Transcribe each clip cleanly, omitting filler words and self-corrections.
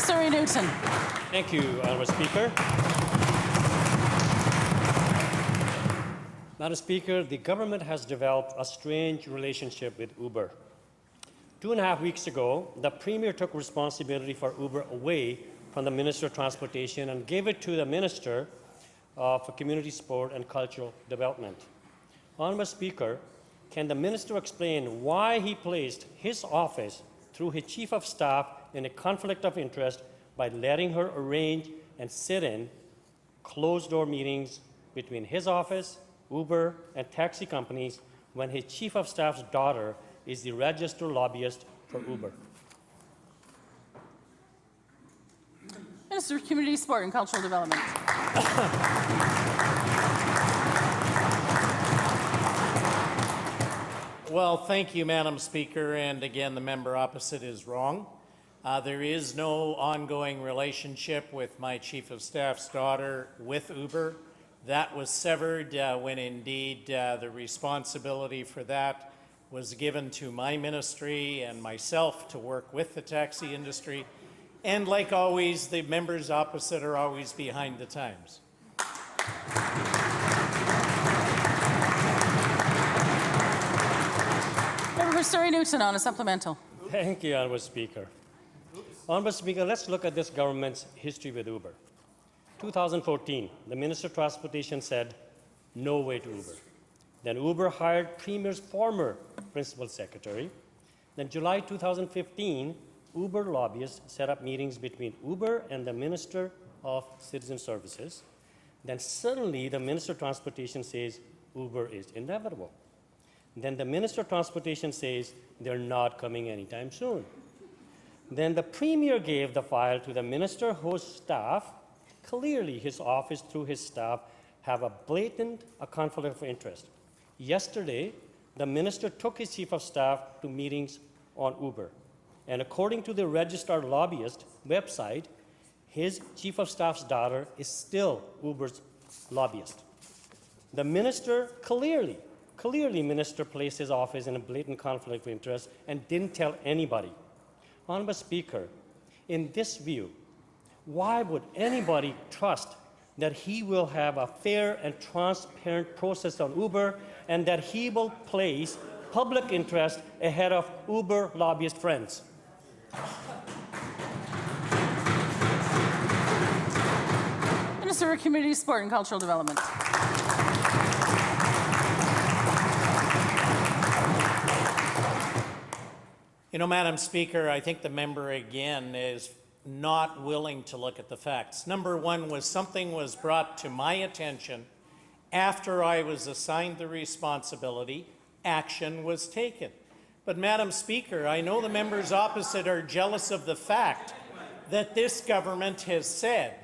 Minister Ray Newton. Thank you, Honourable Speaker. Madam Speaker, the government has developed a strange relationship with Uber. 2.5 weeks ago, the Premier took responsibility for Uber away from the Minister of Transportation and gave it to the Minister for Community Sport and Cultural Development. Honourable Speaker, can the Minister explain why he placed his office through his Chief of Staff in a conflict of interest by letting her arrange and sit in closed-door meetings between his office, Uber, and taxi companies when his Chief of Staff's daughter is the registered lobbyist for Uber? Minister of Community Sport and Cultural Development. Well, thank you, Madam Speaker, and again, the member opposite is wrong. There is no ongoing relationship with my Chief of Staff's daughter with Uber. That was severed when indeed the responsibility for that was given to my ministry and myself to work with the taxi industry. And like always, the members opposite are always behind the times. Minister Ray Newton on a supplemental. Thank you, Honourable Speaker. Honourable Speaker, let's look at this government's history with Uber. 2014, the Minister of Transportation said, no way to Uber. Then Uber hired Premier's former Principal Secretary. Then July 2015, Uber lobbyists set up meetings between Uber and the Minister of Citizen Services. Then suddenly the Minister of Transportation says Uber is inevitable. Then the Minister of Transportation says they're not coming anytime soon. Then the Premier gave the file to the Minister whose staff, clearly his office through his staff, have a blatant conflict of interest. Yesterday, the Minister took his Chief of Staff to meetings on Uber. And according to the registered lobbyist website, his Chief of Staff's daughter is still Uber's lobbyist. The Minister clearly Minister placed his office in a blatant conflict of interest and didn't tell anybody. Honourable Speaker, in this view, why would anybody trust that he will have a fair and transparent process on Uber and that he will place public interest ahead of Uber lobbyist friends? Minister of Community Sport and Cultural Development. You know, Madam Speaker, I think the member again is not willing to look at the facts. Number one was something was brought to my attention after I was assigned the responsibility, action was taken. But Madam Speaker, I know the members opposite are jealous of the fact that this government has said,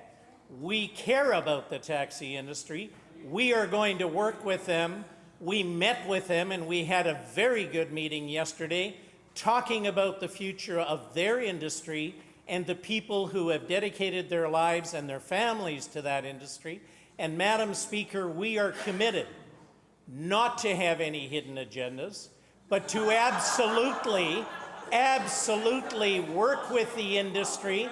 we care about the taxi industry, we are going to work with them. We met with them and we had a very good meeting yesterday talking about the future of their industry and the people who have dedicated their lives and their families to that industry. And Madam Speaker, we are committed not to have any hidden agendas, but to absolutely work with the industry,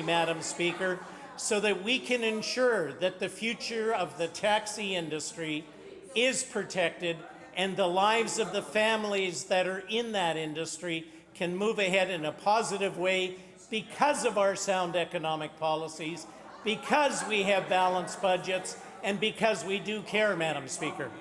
Madam Speaker, so that we can ensure that the future of the taxi industry is protected and the lives of the families that are in that industry can move ahead in a positive way because of our sound economic policies, because we have balanced budgets, and because we do care, Madam Speaker.